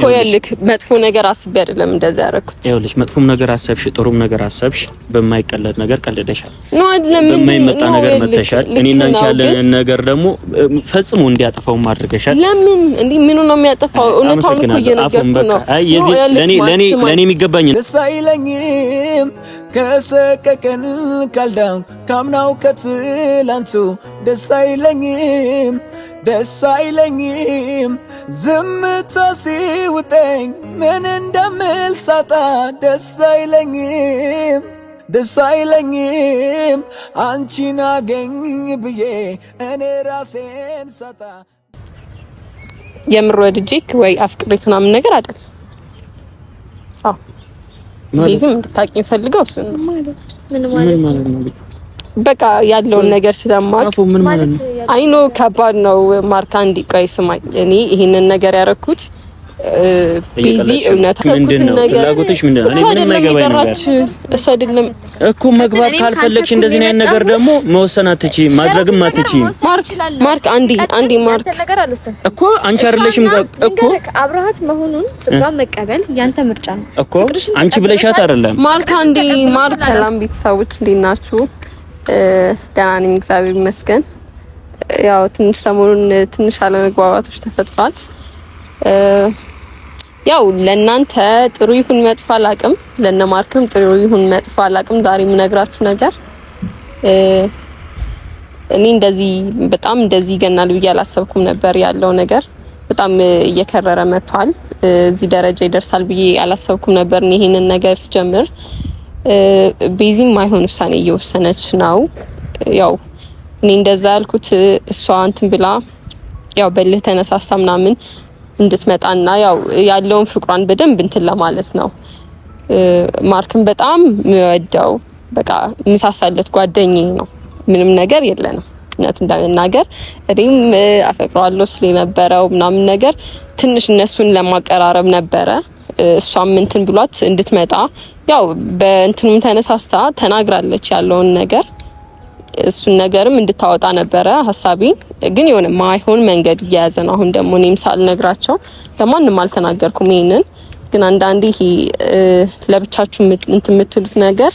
ኮየልክ መጥፎ ነገር አስቤ አይደለም እንደዛ ያረኩት። ይኸውልሽ መጥፎም ነገር አሰብሽ ጥሩም ነገር አሰብሽ በማይቀለድ ነገር ቀልደሻል። ነው አይደለም በማይመጣ ነገር መተሻል። እኔና አንቺ ያለን ነገር ደግሞ ፈጽሞ እንዲያጠፋው ማድረግሻል። ለምን እንዴ ምን ነው የሚያጠፋው? እውነታውን እኮ እየነገርኩ ነው። አይ የዚህ ለኔ የሚገባኝ ደስ አይለኝም ከሰቀቀን ካልዳው ካምናው ከትላንቱ ደስ አይለኝም ዝምታ ሲውጠኝ ምን እንደምል ሳጣ ደስ አይለኝም አንቺን አገኝ ብዬ እኔ ራሴን ሳጣ የምር ወድጄክ ወይ አፍቅሬክ ምናምን ነገር አይደል? አዎ ቢዝም እንድታቂኝ ፈልገው እሱ ነው ማለት ምን ማለት ነው? በቃ ያለውን ነገር ስለማውቅ ማለት አይኖ ከባድ ነው። ማርካ እንዲቆይ ስማኝ፣ እኔ ይሄንን ነገር ያረኩት ቢዚ እውነት ሰኩት ነገር ፍላጎትሽ ምንድነው? እኔ ምንም አይገባኝ ነገር እሱ አይደለም እኮ መግባት ካልፈለግሽ እንደዚህ ነው ነገር ደግሞ መወሰን አትችይም፣ ማድረግም አትችይም። ማርክ አንዲ ማርክ እኮ አንቺ አይደለሽም እኮ አብረሃት መሆኑን ፍቅሯን መቀበል ያንተ ምርጫ ነው እኮ አንቺ ብለሻት አይደለም። ማርክ ማርክ ሰላም ቤተሰቦች እንዴት ናችሁ? ደህና ነኝ እግዚአብሔር ይመስገን። ያው ትንሽ ሰሞኑን ትንሽ አለመግባባቶች ተፈጥሯል። ያው ለእናንተ ጥሩ ይሁን መጥፎ አላቅም፣ ለነማርክም ጥሩ ይሁን መጥፎ አላቅም። ዛሬ የምነግራችሁ ነገር እኔ በጣም እንደዚህ ይገናል ብዬ አላሰብኩም ነበር። ያለው ነገር በጣም እየከረረ መጥቷል። እዚህ ደረጃ ይደርሳል ብዬ አላሰብኩም ነበር። ይሄንን ነገር ስጀምር ቤዚም ማይሆን ውሳኔ እየወሰነች ነው። ያው እኔ እንደዛ ያልኩት እሷ እንትን ብላ ያው በልህ ተነሳስታ ምናምን እንድትመጣና ያው ያለውን ፍቅሯን በደንብ እንትን ለማለት ነው። ማርክን በጣም የሚወደው በቃ ምሳሳለት ጓደኛዬ ነው። ምንም ነገር የለንም እውነት እንደምናገር እኔም አፈቅረዋለሁ ስለነበረው ምናምን ነገር ትንሽ እነሱን ለማቀራረብ ነበረ። እሷም እንትን ብሏት እንድትመጣ ያው በእንትኑም ተነሳስታ ተናግራለች ያለውን ነገር። እሱን ነገርም እንድታወጣ ነበረ ሐሳቢ። ግን የሆነ ማይሆን መንገድ እየያዘ ነው። አሁን ደግሞ እኔም ሳልነግራቸው ለማንም አልተናገርኩም ይሄንን። ግን አንዳንዴ ለብቻችሁ እንትን የምትሉት ነገር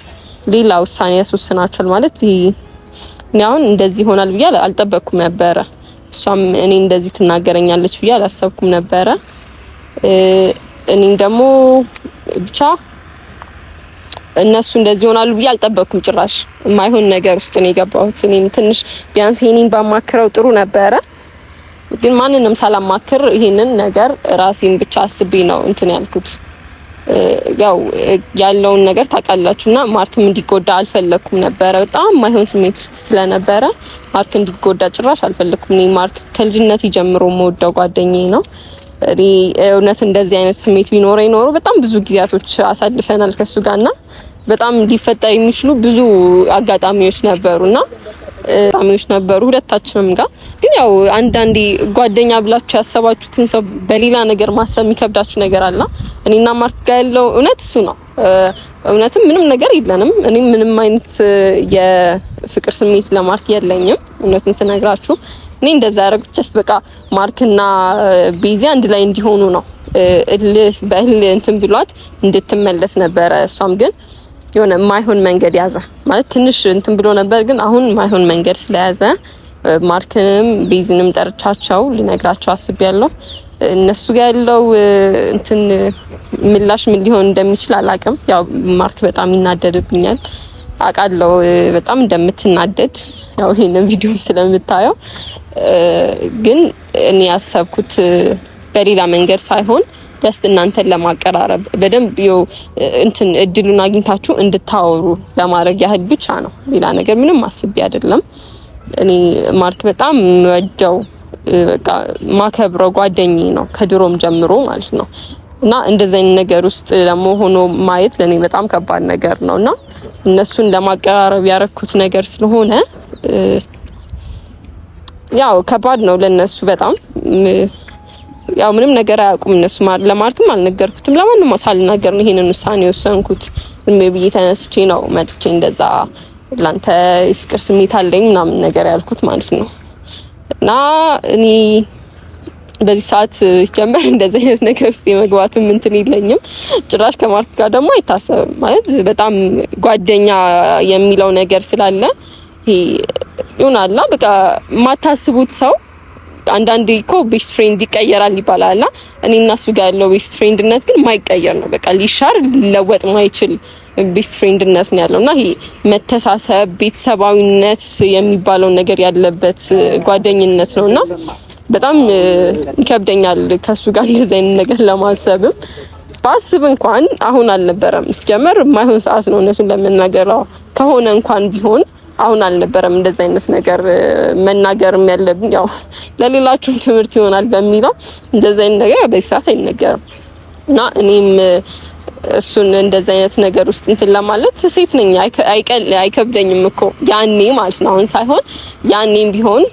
ሌላ ውሳኔ ያስወስናችኋል ማለት እኔ አሁን እንደዚህ ይሆናል ብዬ አልጠበቅኩም ነበረ። እሷም እኔ እንደዚህ ትናገረኛለች ብዬ አላሰብኩም ነበረ። እኔም ደግሞ ብቻ እነሱ እንደዚህ ሆናሉ ብዬ አልጠበቅኩም። ጭራሽ የማይሆን ነገር ውስጥ ነው የገባሁት። እኔም ትንሽ ቢያንስ ይሄንን ባማክረው ጥሩ ነበረ። ግን ማንንም ሳላማክር ይሄንን ነገር ራሴን ብቻ አስቤ ነው እንትን ያልኩት። ያው ያለውን ነገር ታውቃላችሁና ማርክም እንዲጎዳ አልፈለኩም ነበረ። በጣም የማይሆን ስሜት ውስጥ ስለነበረ ማርክ እንዲጎዳ ጭራሽ አልፈለኩም። እኔ ማርክ ከልጅነት ጀምሮ የምወደው ጓደኛዬ ነው። እውነት እንደዚህ አይነት ስሜት ቢኖረኝ ኖሮ በጣም ብዙ ጊዜያቶች አሳልፈናል ከሱ ጋርና በጣም ሊፈጠር የሚችሉ ብዙ አጋጣሚዎች ነበሩ ሁለታችንም ጋር። ግን ያው አንዳንዴ ጓደኛ ብላችሁ ያሰባችሁትን ሰው በሌላ ነገር ማሰብ የሚከብዳችሁ ነገር አለ። እኔና ማርክ ጋር ያለው እውነት እሱ ነው። እውነትም ምንም ነገር የለንም። እኔ ምንም አይነት የፍቅር ስሜት ለማርክ የለኝም። እውነቱን ስነግራችሁ እኔ እንደዛ ያደረኩት ጀስት በቃ ማርክና ቤዚ አንድ ላይ እንዲሆኑ ነው። በእልህ እንትን ብሏት እንድትመለስ ነበረ። እሷም ግን የሆነ ማይሆን መንገድ ያዘ ማለት ትንሽ እንትን ብሎ ነበር። ግን አሁን ማይሆን መንገድ ስለያዘ ማርክንም ቤዚንም ጠርቻቸው ልነግራቸው አስቤያለሁ። እነሱ ጋር ያለው እንትን ምላሽ ምን ሊሆን እንደሚችል አላቅም። ያው ማርክ በጣም ይናደድብኛል አውቃለሁ፣ በጣም እንደምትናደድ ያው ይሄንን ቪዲዮም ስለምታየው። ግን እኔ ያሰብኩት በሌላ መንገድ ሳይሆን ጀስት እናንተን ለማቀራረብ በደንብ እንትን እድሉን አግኝታችሁ እንድታወሩ ለማድረግ ያህል ብቻ ነው። ሌላ ነገር ምንም አስቤ አይደለም። እኔ ማርክ በጣም ወደው በቃ ማከብረው ጓደኛዬ ነው ከድሮም ጀምሮ ማለት ነው። እና እንደዚህ አይነት ነገር ውስጥ ደግሞ ሆኖ ማየት ለኔ በጣም ከባድ ነገር ነውና እነሱን ለማቀራረብ ያረኩት ነገር ስለሆነ ያው ከባድ ነው ለነሱ በጣም። ያው ምንም ነገር አያውቁም እነሱ ለማርክም አልነገርኩትም፣ ለማንም ሳልናገር ነው ይሄንን ውሳኔ ወሰንኩት። ዝም ብዬ ተነስቼ ነው መጥቼ እንደዛ ላንተ ፍቅር ስሜት አለኝ ምናምን ነገር ያልኩት ማለት ነው። እና እኔ በዚህ ሰዓት ጀመር እንደዚህ አይነት ነገር ውስጥ የመግባትም እንትን የለኝም። ጭራሽ ከማርክ ጋር ደግሞ አይታሰብም ማለት በጣም ጓደኛ የሚለው ነገር ስላለ ይሆናልና በቃ ማታስቡት ሰው አንዳንዴ እኮ ቤስት ፍሬንድ ይቀየራል ይባላል። እኔ እና እሱ ጋር ያለው ቤስት ፍሬንድነት ግን ማይቀየር ነው። በቃ ሊሻር ሊለወጥ ማይችል ቤስት ፍሬንድነት ነው ያለውና ይሄ መተሳሰብ ቤተሰባዊነት የሚባለው ነገር ያለበት ጓደኝነት ነውና በጣም ይከብደኛል ከሱ ጋር እንደዚህ አይነት ነገር ለማሰብም ባስብ እንኳን አሁን አልነበረም ሲጀመር የማይሆን ሰዓት ነው እነሱን ለመናገር ከሆነ እንኳን ቢሆን አሁን አልነበረም እንደዚህ አይነት ነገር መናገርም ያለብን ያው ለሌላችሁም ትምህርት ይሆናል በሚለው እንደዚህ አይነት ነገር በዚህ ሰዓት አይነገርም እና እኔም እሱን እንደዚህ አይነት ነገር ውስጥ እንትን ለማለት ሴት ነኝ አይከብደኝም እኮ ያኔ ማለት ነው አሁን ሳይሆን ያኔም ቢሆን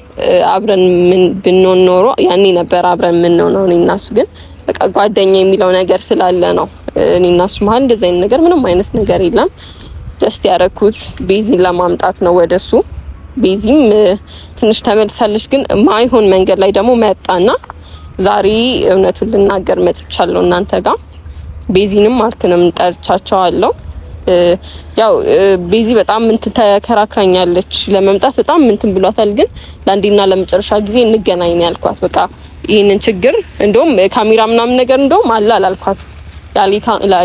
አብረን ምን ብንሆን ኖሮ ያኔ ነበር አብረን ምን ነው እኔ እና እሱ ግን በቃ ጓደኛ የሚለው ነገር ስላለ ነው እኔ እና እሱ መሀል እንደዚህ አይነት ነገር ምንም አይነት ነገር የለም ጀስት ያረኩት ቤዚን ለማምጣት ነው ወደሱ ቤዚም ትንሽ ተመልሳለች ግን ማይሆን መንገድ ላይ ደግሞ መጣና ዛሬ እውነቱን ልናገር መጥቻለሁ እናንተ ጋር ቤዚንም ማርክንም ጠርቻቸዋለሁ ያው ቤዚ በጣም እንትን ተከራክራኛለች ለመምጣት በጣም እንትን ብሏታል ግን ለአንዴና ለመጨረሻ ጊዜ እንገናኝ ነው ያልኳት በቃ ይሄንን ችግር እንደውም ካሜራ ምናምን ነገር እንደውም አላልኳት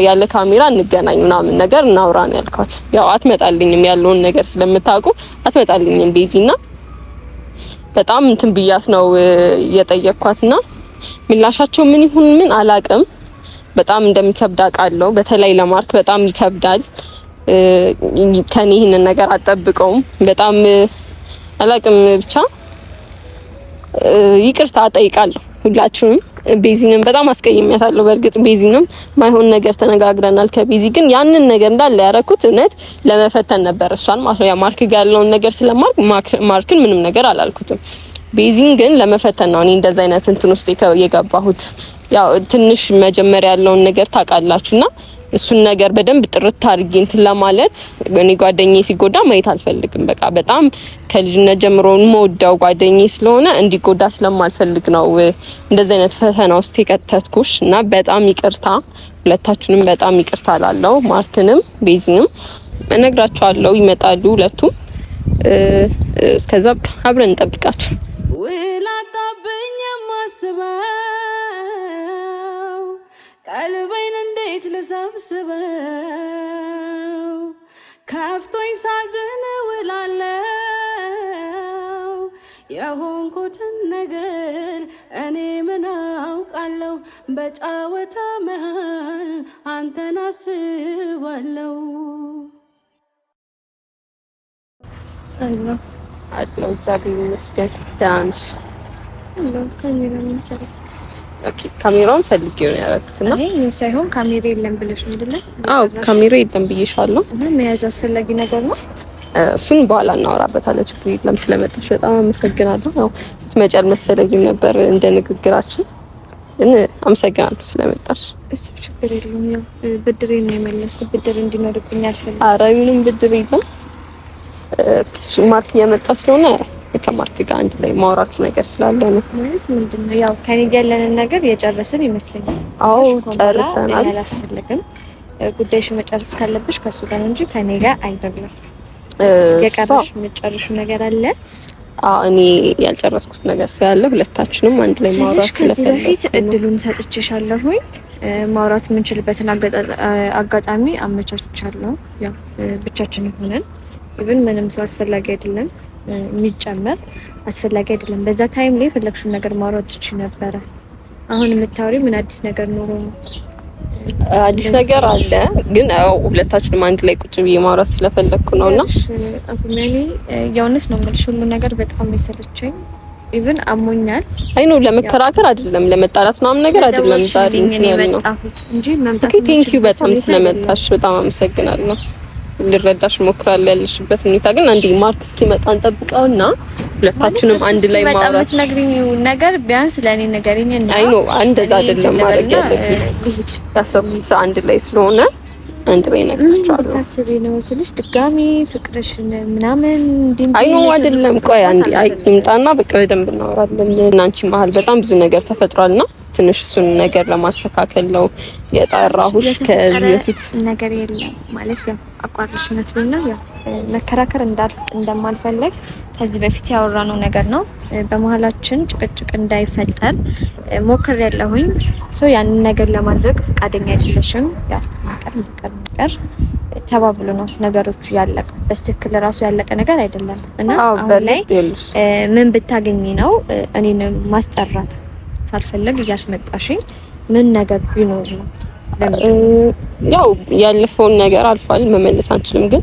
ያለ ካሜራ እንገናኝ ምናምን ነገር እናውራ ነው ያልኳት ያው አትመጣልኝም ያለውን ነገር ስለምታውቁ አትመጣልኝም ቤዚና በጣም እንትን ብያት ነው የጠየቅኳትና ምላሻቸው ምን ይሁን ምን አላቅም በጣም እንደሚከብድ አውቃለሁ በተለይ ለማርክ በጣም ይከብዳል ከኔ ይሄንን ነገር አጠብቀውም በጣም አላቅም ብቻ ይቅርታ ጠይቃለሁ ሁላችሁም ቤዚንም በጣም አስቀይሜያታለሁ በእርግጥ ቤዚንም ማይሆን ነገር ተነጋግረናል ከቤዚ ግን ያንን ነገር እንዳለ ያረኩት እነት ለመፈተን ነበር እሷን ማለት ነው ያ ማርክ ጋር ያለውን ነገር ስለማርክ ማርክን ምንም ነገር አላልኩትም ቤዚን ግን ለመፈተን ነው እኔ እንደዛ አይነት እንትን ውስጥ የገባሁት ያው ትንሽ መጀመሪያ ያለውን ነገር ታውቃላችሁና እሱን ነገር በደንብ ጥርት አድርጌ እንትን ለማለት እኔ ጓደኛዬ ሲጎዳ ማየት አልፈልግም በቃ በጣም ከልጅነት ጀምሮ የምወዳው ጓደኛዬ ስለሆነ እንዲጎዳ ስለማልፈልግ ነው እንደዛ አይነት ፈተና ውስጥ የከተትኩሽ እና በጣም ይቅርታ ሁለታችሁንም በጣም ይቅርታ ላለው ማርክንም ቤዚንም እነግራቸዋለሁ ይመጣሉ ሁለቱም እስከዛ አብረን እንጠብቃቸው ውላጣብኝ ማስበው ቀልቤን እንዴት ልሰብስበው ከፍቶኝ ሳዝን ውላለው የሆንኩትን ነገር እኔ ምን አውቃለሁ በጫወታ መሃል አንተን አስባለሁ አለው እግዚአብሔር ይመስገን ዳንስ ካሜራ ምን ሰራ ኦኬ ካሜራውን ፈልጌው ነው ያረኩትና አይ ነው ሳይሆን ካሜራ የለም ብለሽ ምንድን ነው አው ካሜራ የለም ብዬሻለሁ እና መያዝ አስፈላጊ ነገር ነው እሱን በኋላ እናወራበታለን ችግር የለም ስለመጣሽ በጣም አመሰግናለሁ ያው ትመጫል መሰለኝም ነበር እንደ ንግግራችን ግን አመሰግናለሁ ስለመጣሽ እሱ ችግር የለም ያው ብድሬን ነው የመለስኩት ብድር እንዲኖርብኝ አልፈልግም ኧረ ምንም ብድር የለም ማርክ እየመጣ ስለሆነ ከማርክ ጋር አንድ ላይ ማውራችሁ ነገር ስላለ ነው ማለት ምንድነው ያው ከኔ ጋር ያለንን ነገር የጨረስን ይመስለኛል አዎ ጨርሰናል አላስፈልግም ጉዳይሽ መጨረስ ካለብሽ ከሱ ጋር እንጂ ከኔ ጋር አይደለም የቀረሽ መጨረሹ ነገር አለ እኔ ያልጨረስኩት ነገር ስላለ ሁለታችንም አንድ ላይ ማውራት ስለፈለኩ ከዚህ በፊት እድሉን ሰጥቼሻለሁኝ ማውራት የምንችልበትን አጋጣሚ አመቻችቻለሁ ያው ብቻችንን ሆነን ኢቭን ምንም ሰው አስፈላጊ አይደለም የሚጨመር አስፈላጊ አይደለም በዛ ታይም ላይ ፈለግሽው ነገር ማውራት ትችይ ነበር አሁን የምታወሪው ምን አዲስ ነገር ኖሮ አዲስ ነገር አለ ግን ሁለታችንም አንድ ላይ ቁጭ ብዬ ማውራት ስለፈለኩ ነውና አፉማኒ ያውንስ ነው የምልሽ ሁሉ ነገር በጣም ይሰለቸኝ ኢቭን አሞኛል አይ ነው ለመከራከር አይደለም ለመጣላት ምናምን ነገር አይደለም ዛሬ እንትን ያለው እንጂ መምጣት ቴንክ ዩ በጣም ስለመጣሽ በጣም አመሰግናለሁ ልረዳሽ ሞክራለሁ ያለሽበት ሁኔታ ግን አንዴ ማርክ እስኪመጣ እንጠብቀውና ሁለታችንም አንድ ላይ ማውራት ነግሪኝ ነገር ቢያንስ ለኔ ነገርኝ እና አይ ነው እንደዛ አይደለም ማድረግ ያለብኝ ያሰብኩት አንድ ላይ ስለሆነ አንድ ላይ ነግራቸዋለሁ። ታስቢ ነው ስልሽ ድጋሚ ፍቅርሽን ምናምን አይ ነው አይደለም። ቆይ አንዴ ይምጣና በቃ በደንብ እናወራለን። እናንቺ መሀል በጣም ብዙ ነገር ተፈጥሯልና ትንሽ እሱን ነገር ለማስተካከል ነው የጠራሁሽ። ከዚህ በፊት ነገር የለም ማለት ያው አቋርሽነት ቢሆን ያው መከራከር እንደማልፈልግ ከዚህ በፊት ያወራነው ነገር ነው። በመሀላችን ጭቅጭቅ እንዳይፈጠር ሞክሬያለሁኝ። ያንን ነገር ለማድረግ ፈቃደኛ አይደለሽም። ያው መቀር ተባብሎ ነው ነገሮቹ ያለቀ። በስትክክል ራሱ ያለቀ ነገር አይደለም እና አሁን ላይ ምን ብታገኚ ነው እኔን ማስጠራት ሳልፈልግ እያስመጣሽኝ ምን ነገር ቢኖር ነው? ያው ያለፈውን ነገር አልፏል፣ መመለስ አንችልም። ግን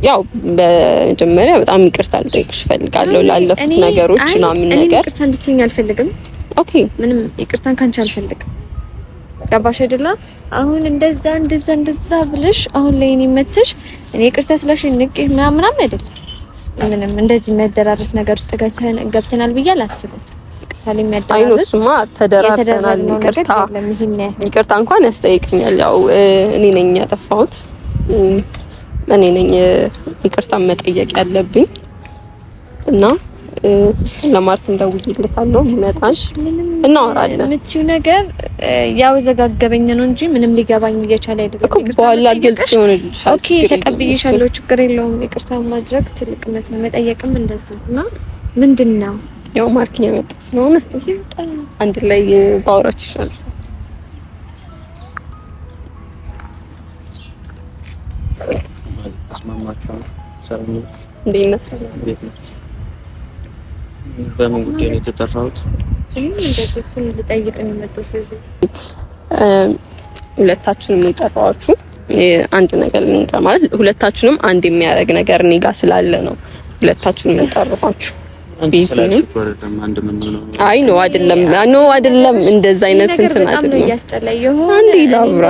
ያው በመጀመሪያ በጣም ይቅርታ ልጠይቅሽ ፈልጋለሁ ላለፉት ነገሮች ምናምን ነገር። ይቅርታ እንድትይኝ አልፈልግም። ኦኬ፣ ምንም ይቅርታን ካንቺ አልፈልግም። ገባሽ አይደለ? አሁን እንደዛ ብለሽ አሁን ላይ እኔ መተሽ እኔ ይቅርታ ስለሽ ንቄ ምናምን አይደለም። ምንም እንደዚህ መደራረስ ነገር ውስጥ ገብተናል ብዬ አላስብም። አይኖስማ ተደራርሰናል። ይቅርታ እንኳን ያስጠይቀኛል። ያው እኔ ነኝ ያጠፋሁት፣ እኔ ነኝ ይቅርታ መጠየቅ ያለብኝ እና ለማርክ እንደውልልታለሁ ይመጣል እናወራለን። የምትይው ነገር ያው ዘጋገበኝ ነው እንጂ ምንም ሊገባኝ እየቻለ አይደለም እኮ በኋላ ግልጽ ይሆንልሻል። ኦኬ ተቀብዬሻለሁ፣ ችግር የለውም። ይቅርታ ማድረግ ትልቅነት ነው፣ መጠየቅም እንደዚህ እና ምንድነው ያው ማርክ የመጣ ስለሆነ አንድ ላይ ባወራች ይሻላል። ተስማማችሁ? ሰላም ነው? እንዴት ነው? በምን ጉዳይ ነው የተጠራሁት? እሱን ልጠይቅ ነው የመጣሁት። ሁለታችሁንም የጠራኋችሁ አንድ ነገር ልንገር፣ ማለት ሁለታችሁንም አንድ የሚያደርግ ነገር እኔ ጋር ስላለ ነው ሁለታችሁንም የጠራኋችሁ። አይ ነው አይደለም፣ እንደዛ አይነት እንትን አይደለም። አንዴ ላውራ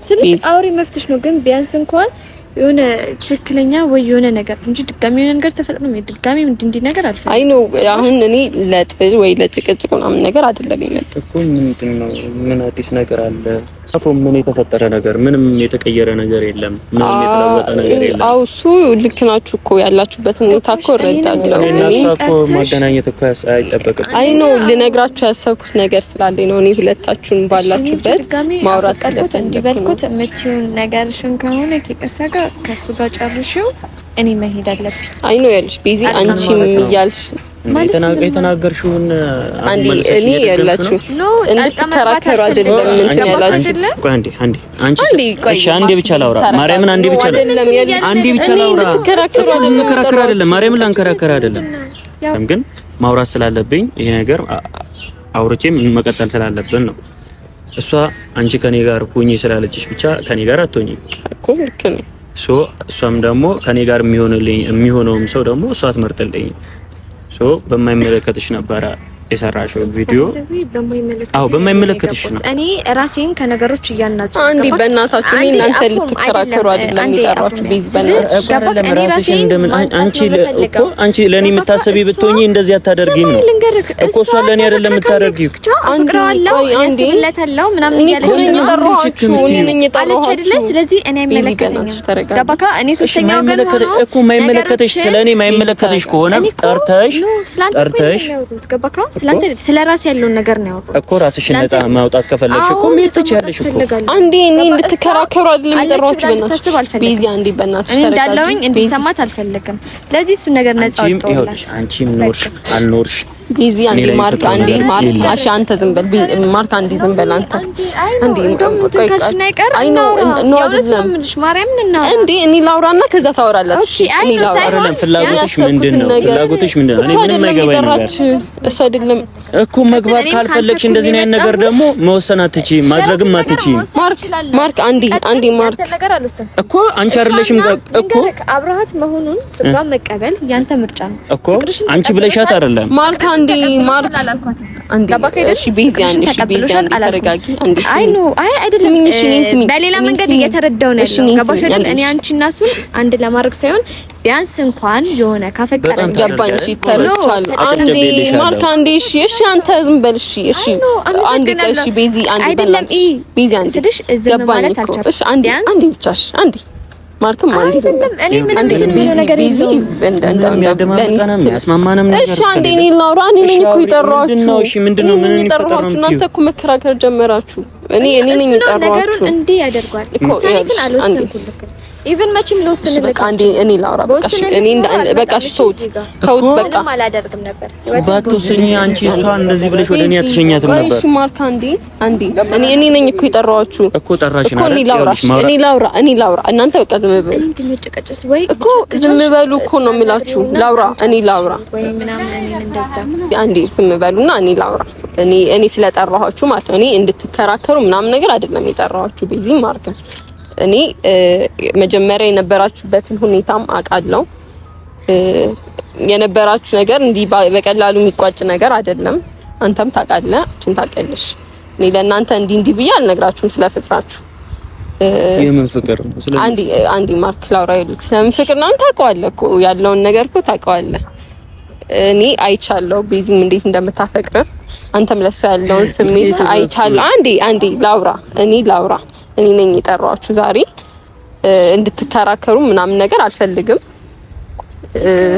ስልሽ አውሪ መፍትሽ ነው። ግን ቢያንስ እንኳን የሆነ ትክክለኛ ወይ የሆነ ነገር እንጂ ድጋሚ የሆነ ነገር ተፈጥሮ ነው ድጋሚ እንዲህ ነገር አልፈልግም። አይ ነው አሁን እኔ ለጥል ወይ ለጭቅጭቅ ምናምን ነገር አይደለም የመጣው እኮ። ምንድነው? ምን አዲስ ነገር አለ? አፎም ምን የተፈጠረ ነገር? ምንም የተቀየረ ነገር የለም። ምንም የተለወጠ ነገር የለም። አው እሱ ልክ ናችሁ እኮ ያላችሁበት ሁኔታ እኮ እረዳለሁ። እኔ እኮ ማገናኘት እኮ አይጠበቅም። አይ ነው ልነግራችሁ ያሰብኩት ነገር ስላለኝ ነው። እኔ ሁለታችሁን ባላችሁበት ማውራት እንዲበልኩት የምትይውን ነገርሽን ከሆነ ከቅርሳ ጋር ከሱ ጋር ጨርሽው እኔ መሄድ አለብኝ። አይ ነው ያልሽ ቢዚ አንቺም እያልሽ የተናገርሽውን አንዴ እኔ ያላችሁ እንድትከራከሩ አይደለም እንትን ያላችሁ። ቆይ አንዴ ብቻ ላውራ። ማርያምን አንዴ ብቻ ላውራ። እንድትከራከሩ አይደለም ማርያምን ላንከራከር አይደለም። ግን ማውራት ስላለብኝ ይሄ ነገር አውርቼም መቀጠል ስላለብን ነው። እሷ አንቺ ከኔ ጋር ሁኚ ስላለችሽ ብቻ ከኔ ጋር አትሆኚ እኮ ልክ ነው። እሷም ደግሞ ከኔ ጋር የሚሆነውም ሰው ደግሞ እሷ አትመርጥልኝ። በማይመለከትሽ ነበረ የሰራሽው ቪዲዮ። በማይመለከትሽ ነው። እኔ ራሴን ከነገሮች እያናጽኩ አንዴ በእናታችሁ እኔ እናንተ ልትከራከሩ አይደለም የጠራችሁ። ቢዝ አንቺ ለኔ የምታስቢ ብትሆኚ እንደዚህ አታደርጊም ነው እኮ። እሷ ለኔ አይደለም የምታደርጊው። አፍቅራለሁ ያስብለታለሁ ምናምን ያለች አይደለ? ስለዚህ እኔ አይመለከተኝም። ገባካ? እኔ ሶስተኛ ወገን እኮ የማይመለከትሽ ስለኔ የማይመለከትሽ ከሆነ ጠርተሽ ገባካ? ስለራሴ ያለውን ነገር ነው ያወራው እኮ። ራስሽን ነፃ ማውጣት ከፈለግሽ እኮ ምን ትችያለሽ እኮ። አንዴ እኔ እንድትከራከሩ አይደለም የጠራችሁ። በእናትሽ ቢዚ አንዴ በእናትሽ እንዳለውኝ እንዲሰማት አልፈልግም። ለዚህ እሱ ነገር ነፃ ወጣውላት። አንቺም ኖርሽ አልኖርሽ ቢዚ አንዴ ማርክ አሺ አንተ ዝም በል ማርክ አንዴ ዝም በል አንተ አንዴ ቆይ አይ ነው አይደለም እንዴ እኔ ላውራና ከዛ ታወራላችሁ። እኔ ላውራ ፍላጎትሽ ምንድነው? እኔ ምንም አይገባኝም። እሱ አይደለም እኮ መግባት ካልፈለግሽ እንደዚህ ነው ነገር ደግሞ መወሰን አትችይም፣ ማድረግም አትችይም። ማርክ አንዴ ማርክ እኮ አንቺ አይደለሽም እኮ አብረሃት መሆኑን ፍቅሯን መቀበል ያንተ ምርጫ ነው እኮ። አንቺ ብለሻት አይደለም ማርክ አንዴ ማርክ አንዴ እሺ ቤዚ አንዴ ተረጋጊ አንዴ አይ ኖ አይ አይደለም በሌላ መንገድ እየተረዳው ነው ያለው ገባሽ አይደል እኔ አንቺና እሱን አንድ ለማድረግ ሳይሆን ቢያንስ እንኳን የሆነ ካፈቀረ ገባኝ እሺ ተረድቻለሁ አንዴ ማርክ አንዴ እሺ አንተ ዝም በል እሺ አንዴ እሺ ቤዚ አንዴ በላች ቤዚ አንዴ ገባኝ እሺ አንዴ ብቻሽ አንዴ ማርክም አንዴ እኔ ምን ነገር ቤዚ ያስማማንም ነገር እሺ አንዴ እኔ ላውራ እኔ ነኝ እኮ የጠራኋችሁ እሺ ምንድነው ምን ይፈጠራችሁ እናንተ እኮ መከራከር ጀመራችሁ እኔ ነኝ የጠራኋችሁ እንዴ ያደርጋል እኮ ግን አልወሰንኩልክም ኢቭን መቼም ልወስንልክ በቃ አንዴ እኔ ላውራ በቃ እኔ በቃ ተውት በቃ አላደርግም ነበር ባትወስኚ አንቺ እሷ እንደዚህ ብለሽ ወደኔ አትሸኛትም ነበር እሺ ማርክ አንዴ እኔ ነኝ እኮ የጠራኋችሁ እኮ ጠራሽና እኔ ላውራ እናንተ በቃ ዝም በሉ እንድትጨቀጭስ ወይ እኮ ዝም በሉ እኮ ነው የምላችሁ እኔ ላውራ ወይ ምናምን እኔ እንደዛ አንዴ ዝም በሉና እኔ ላውራ እኔ ስለጠራኋችሁ ማለት ነው እኔ እንድትከራከሩ ምናምን ነገር አይደለም የጠራኋችሁ ቤዚ ማርክም እኔ መጀመሪያ የነበራችሁበትን ሁኔታም አውቃለሁ የነበራችሁ ነገር እንዲህ በቀላሉ የሚቋጭ ነገር አይደለም አንተም ታውቃለህ አንቺም ታውቂያለሽ እኔ ለእናንተ እንዲህ ብዬ አልነግራችሁም ስለ ፍቅራችሁ የምን ፍቅር አንዴ ማርክ ላውራ ይልክ ስለምን ፍቅር ነው ታውቀዋለህ እኮ ያለውን ነገር እኮ ታውቀዋለህ እኔ አይቻለሁ ቤዚም እንዴት እንደምታፈቅር አንተም ለሷ ያለውን ስሜት አይቻለሁ አንዴ ላውራ እኔ ነኝ የጠራኋችሁ ዛሬ እንድትከራከሩ ምናምን ነገር አልፈልግም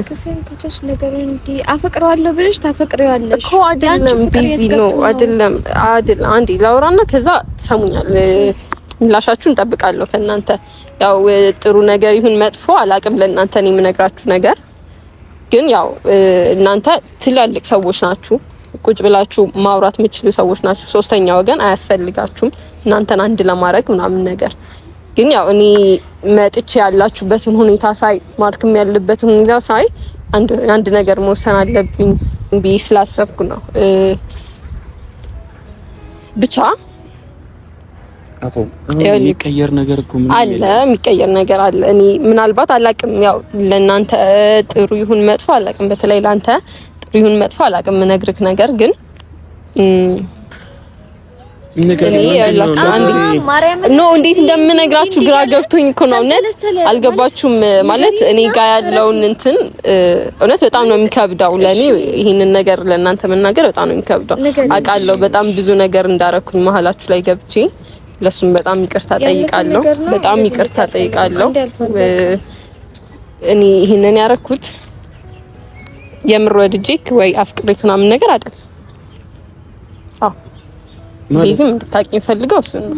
ከሰን ከቻች ነገር እንዲ አፈቅረዋለሁ ብለሽ ታፈቅሪዋለሽ እኮ አይደለም ቢዚ ነው አይደለም አንዴ ላውራና ከዛ ትሰሙኛል ምላሻችሁን እንጠብቃለሁ ከእናንተ ያው ጥሩ ነገር ይሁን መጥፎ አላቅም ለእናንተ እኔ የምነግራችሁ ነገር ግን ያው እናንተ ትላልቅ ሰዎች ናችሁ ቁጭ ብላችሁ ማውራት የምትችሉ ሰዎች ናችሁ ሶስተኛ ወገን አያስፈልጋችሁም እናንተን አንድ ለማድረግ ምናምን ነገር ግን ያው እኔ መጥቼ ያላችሁበትን ሁኔታ ሳይ ማርክም ያለበትን ሁኔታ ሳይ አንድ ነገር መወሰን አለብኝ ብዬ ስላሰብኩ ነው ብቻ የሚቀየር ነገር እኮ የሚቀየር ነገር አለ እኔ ምናልባት አላቅም ያው ለእናንተ ጥሩ ይሁን መጥፎ አላቅም በተለይ ላንተ ይሁን መጥፎ አላቅም ነግርክ ነገር ግን እንዴት እንደምነግራችሁ ግራ ገብቶኝ እኮ ነው እውነት አልገባችሁም ማለት እኔ ጋር ያለውን እንትን እውነት በጣም ነው የሚከብደው ለኔ ይሄንን ነገር ለእናንተ መናገር በጣም ነው የሚከብደው አውቃለሁ በጣም ብዙ ነገር እንዳረኩኝ መሀላችሁ ላይ ገብቼ ለሱም በጣም ይቅርታ ጠይቃለሁ እኔ ይሄንን ያረኩት የምር ወድጄክ ወይ አፍቅሬክ ምናምን ነገር አይደል ቤዚም እንድታቂኝ ፈልገው እሱ ነው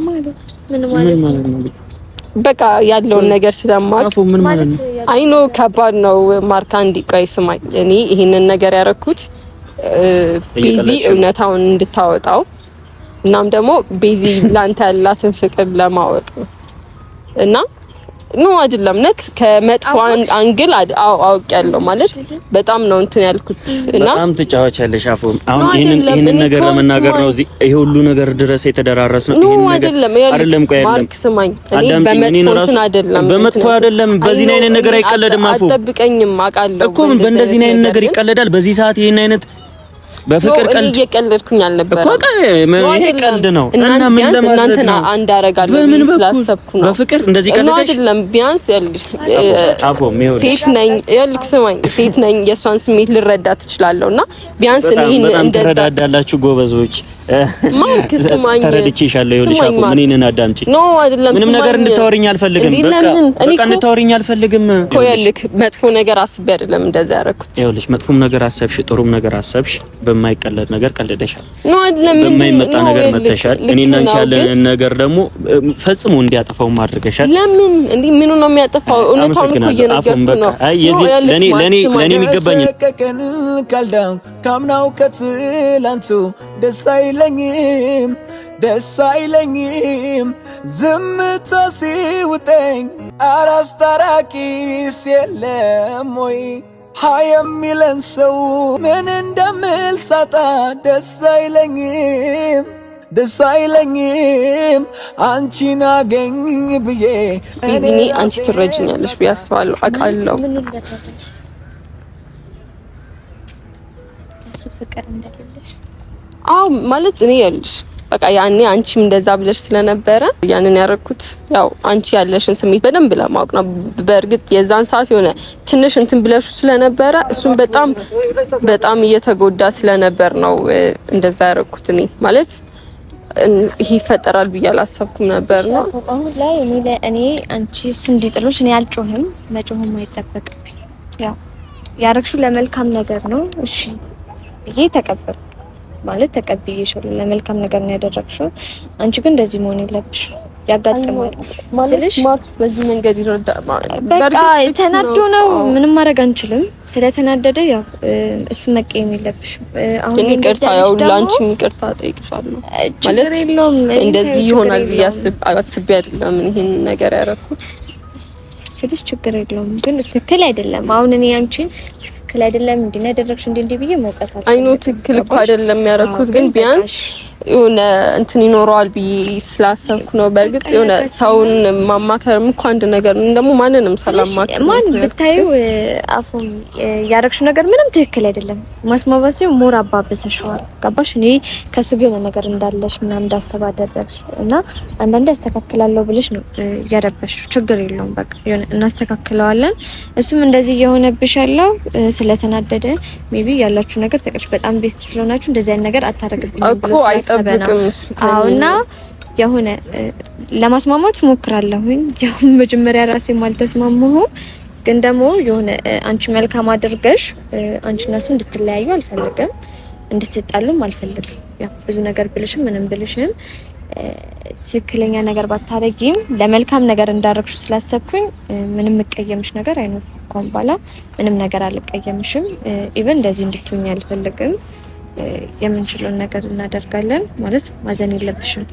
ምን ማለት በቃ ያለውን ነገር ስለማቅ አይኖ ከባድ ነው ማርካ እንዲቆይ ስማኝ እኔ ይሄንን ነገር ያረኩት ቤዚ እውነታውን እንድታወጣው እናም ደግሞ ቤዚ ላንተ ያላትን ፍቅር ለማወቅ እና ነው አይደለም ነት ከመጥፎ አንግል አውቄያለሁ ማለት በጣም ነው እንትን ያልኩት እና በጣም ትጫወቻለሽ አፎም አሁን ይሄንን ነገር ለመናገር ነው እዚህ ይሄ ሁሉ ነገር ድረስ የተደራረስ ነው ይሄን ነገር አይደለም ቆይ ማርክ ስማኝ እኔ በመጥፎ አይደለም በዚህ አይነት ነገር አይቀለድም አፎ አትጠብቀኝም አውቃለሁ እኮ በእንደዚህ አይነት ነገር ይቀለዳል በዚህ ሰዓት ይሄን አይነት በፍቅር ቀልድ እየቀለድኩኝ አልነበረ እኮ ይሄ ቀልድ ነው እና ምን ለማለት ነው አንድ አረጋለሁ ስላሰብኩ ነው በፍቅር እንደዚህ ቀልድ አይደለም ቢያንስ ያልሽ ሴት ነኝ ያልክ ስማኝ ሴት ነኝ የሷን ስሜት ልረዳ ትችላለውና ቢያንስ እኔ እንደዛ ተረዳዳላችሁ ጎበዞች ማርክ ስማኝ ተረድቼሻለሁ ይኸውልሽ አፎ ምን እኔን አዳምጪ ኖ አይደለም ምንም ነገር እንድታወሪኝ አልፈልግም በቃ እንድታወሪኝ አልፈልግም እኮ ያልክ መጥፎ ነገር አስቤ አይደለም እንደዛ ያረኩት ይኸውልሽ መጥፎም ነገር አሰብሽ ጥሩም ነገር አሰብሽ በማይቀለድ ነገር ቀልደሻል ኖ አይደለም በማይመጣ ነገር መተሻል እኔና አንቺ ያለን ነገር ደግሞ ፈጽሞ እንዲያጠፋው ማድረግሻል ለምን እንዴ ምኑ ነው የሚያጠፋው እውነታውን እኮ እየነገርኩ ነው አይ የዚህ ለኔ የሚገባኝ ካልዳው ካምናው ከትላንቱ ደስ አይለኝም ዝምታ ሲውጠኝ አራስታራቂስ የለም ወይ ሃይ የሚለን ሰው ምን እንደምል ሳጣ ደስ አይለኝም አንቺን አገኝ ብዬ እኔ አንቺ ትረጅኛለሽ ቢያስባለሁ አውቃለሁ ለሱ ፍቅር እንደሌለሽ? አዎ ማለት እኔ ያልሽ በቃ ያኔ አንቺም እንደዛ ብለሽ ስለነበረ ያንን ያረኩት ያው አንቺ ያለሽን ስሜት በደንብ ለማወቅ ነው። በእርግጥ የዛን ሰዓት የሆነ ትንሽ እንትን ብለሽ ስለነበረ እሱም በጣም እየተጎዳ ስለነበር ነው እንደዛ ያረኩት። እኔ ማለት ይሄ ይፈጠራል ብዬ አላሰብኩም ነበር ነው። አሁን ላይ እኔ አንቺ እሱ እንዲጥሎሽ እኔ አልጮህም፣ መጮህም አይጠበቅብኝ። ያው ያረክሽው ለመልካም ነገር ነው። እሺ ብዬ ተቀበል ማለት ተቀብዬሻለሁ። ለመልካም ነገር ነው ያደረግሽው። አንቺ ግን እንደዚህ መሆን የለብሽም። ያጋጥማል ማለት ማርክ በዚህ መንገድ ይረዳል። በቃ ተናዶ ነው፣ ምንም ማድረግ አንችልም። ስለተናደደ ያው እሱ መቀየም የለብሽም። አሁን ይቅርታ ያው ላንቺም ይቅርታ ጠይቅሻለሁ ማለት እንደዚህ ይሆናል አስቤ አይደለም ይሄን ነገር ያደረኩት ስልሽ ችግር የለውም። ግን ትክክል አይደለም። አሁን እኔ አንቺን ትክክል አይደለም እንዴ ያደረግሽ እንዴ ብዬ መውቀሳለሁ። አይ ኖ ትክክል እኮ አይደለም ያደረኩት፣ ግን ቢያንስ የሆነ እንትን ይኖረዋል ብዬ ስላሰብኩ ነው። በእርግጥ የሆነ ሰውን ማማከርም እኮ አንድ ነገር ነው። ደግሞ ማንንም ሰላም ማን ብታዩ አፉም ያደረግሽው ነገር ምንም ትክክል አይደለም። ማስማባሴው ሞር አባብሰሽዋል። ገባሽ? እኔ ከሱ ግን ነገር እንዳለሽ ምናምን እንዳሰብ አደረግሽ እና አንዳንዴ አስተካክላለሁ ብለሽ ነው ያደረግሽው። ችግር የለውም በቃ የሆነ እናስተካክለዋለን። እሱም እንደዚህ እየሆነብሽ ያለው ስለተናደደ ሜቢ ያላችሁ ነገር ተቀርሽ በጣም ቤስት ስለሆናችሁ እንደዚህ አይነት ነገር አታረግብኝ ብሎ አይጠብቅም። አውና የሆነ ለማስማማት ሞክራለሁኝ። ያው መጀመሪያ ራሴ ማልተስማማሁም፣ ግን ደግሞ የሆነ አንቺ መልካም አድርገሽ አንቺ እነሱ እንድትለያዩ አልፈልግም፣ እንድትጣሉም አልፈልግም። ያው ብዙ ነገር ብልሽም ምንም ብልሽም ትክክለኛ ነገር ባታረጊም ለመልካም ነገር እንዳረግሽ ስላሰብኩኝ ምንም መቀየምሽ ነገር አይኖርም። እንኳን ባላ ምንም ነገር አልቀየምሽም። ኢቭን እንደዚህ እንድትሆኝ አልፈልግም። የምንችለውን ነገር እናደርጋለን ማለት ማዘን የለብሽም።